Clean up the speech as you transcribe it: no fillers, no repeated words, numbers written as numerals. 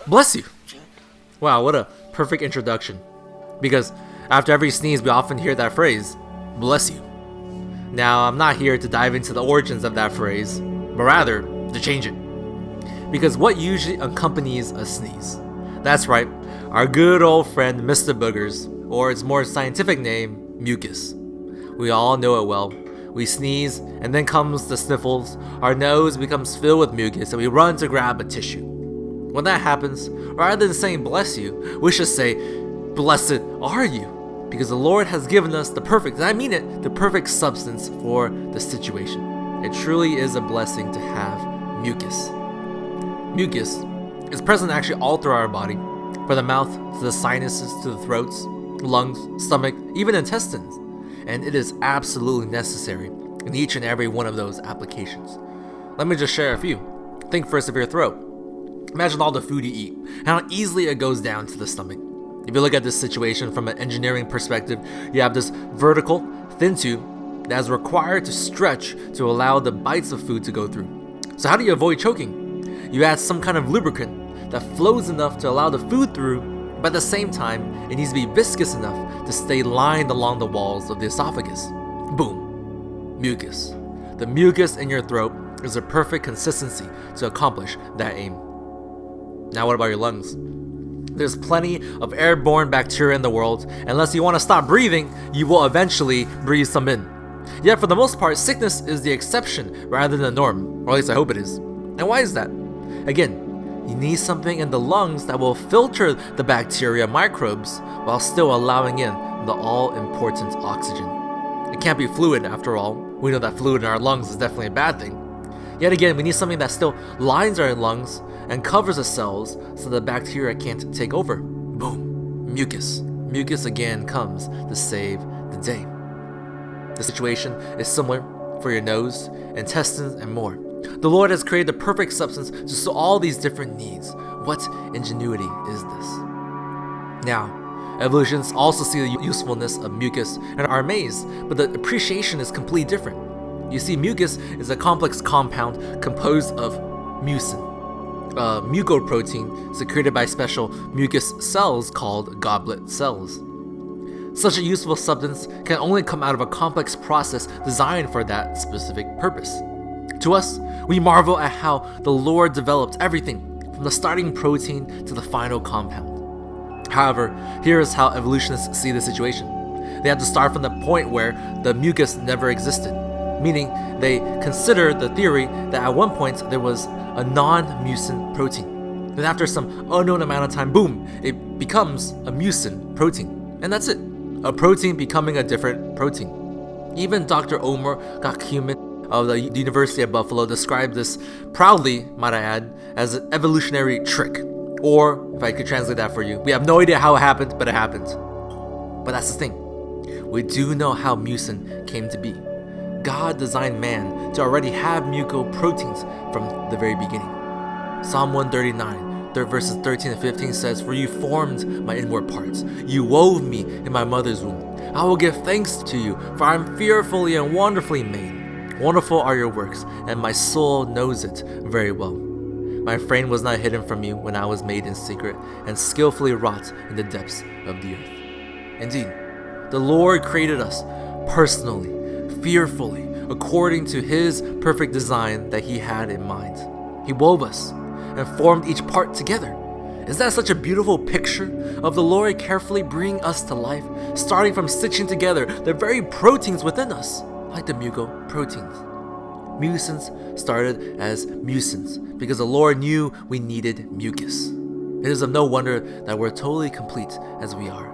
Bless you. Wow, what a perfect introduction. Because after every sneeze, we often hear that phrase, bless you. Now, I'm not here to dive into the origins of that phrase, but rather to change it. Because what usually accompanies a sneeze? That's right, our good old friend Mr. Boogers, or its more scientific name, mucus. We all know it well. We sneeze, and then comes the sniffles, our nose becomes filled with mucus, and we run to grab a tissue. When that happens, rather than saying bless you, we should say, blessed are you, because the Lord has given us the perfect, and I mean it, the perfect substance for the situation. It truly is a blessing to have mucus. Mucus is present actually all throughout our body, from the mouth to the sinuses to the throats, lungs, stomach, even intestines, and it is absolutely necessary in each and every one of those applications. Let me just share a few. Think first of your throat. Imagine all the food you eat, and how easily it goes down to the stomach. If you look at this situation from an engineering perspective, you have this vertical, thin tube that is required to stretch to allow the bites of food to go through. So how do you avoid choking? You add some kind of lubricant that flows enough to allow the food through, but at the same time, it needs to be viscous enough to stay lined along the walls of the esophagus. Boom. Mucus. The mucus in your throat is a perfect consistency to accomplish that aim. Now what about your lungs? There's plenty of airborne bacteria in the world. Unless you want to stop breathing, you will eventually breathe some in. Yet for the most part, sickness is the exception rather than the norm, or at least I hope it is. And why is that? Again, you need something in the lungs that will filter the bacteria microbes while still allowing in the all-important oxygen. It can't be fluid after all. We know that fluid in our lungs is definitely a bad thing. Yet again, we need something that still lines our lungs and covers the cells so the bacteria can't take over. Boom. Mucus. Mucus again comes to save the day. The situation is similar for your nose, intestines, and more. The Lord has created the perfect substance to suit all these different needs. What ingenuity is this? Now, evolutionists also see the usefulness of mucus and are amazed, but the appreciation is completely different. You see, mucus is a complex compound composed of mucin, a muco-protein secreted by special mucus cells called goblet cells. Such a useful substance can only come out of a complex process designed for that specific purpose. To us, we marvel at how the Lord developed everything from the starting protein to the final compound. However, here is how evolutionists see the situation. They have to start from the point where the mucus never existed, meaning they consider the theory that at one point there was a non-mucin protein. Then after some unknown amount of time, boom, it becomes a mucin protein. And that's it, a protein becoming a different protein. Even Dr. Omar Gakhuman of the University of Buffalo described this proudly, might I add, as an evolutionary trick. Or, if I could translate that for you, we have no idea how it happened, but it happened. But that's the thing. We do know how mucin came to be. God designed man to already have muco-proteins from the very beginning. Psalm 139, verses 13 and 15 says, "For you formed my inward parts. You wove me in my mother's womb. I will give thanks to you, for I am fearfully and wonderfully made. Wonderful are your works, and my soul knows it very well. My frame was not hidden from you when I was made in secret and skillfully wrought in the depths of the earth." Indeed, the Lord created us personally, fearfully, according to His perfect design that He had in mind. He wove us and formed each part together. Is that such a beautiful picture of the Lord carefully bringing us to life, starting from stitching together the very proteins within us, like the muco-proteins. Mucins started as mucins because the Lord knew we needed mucus. It is of no wonder that we're totally complete as we are.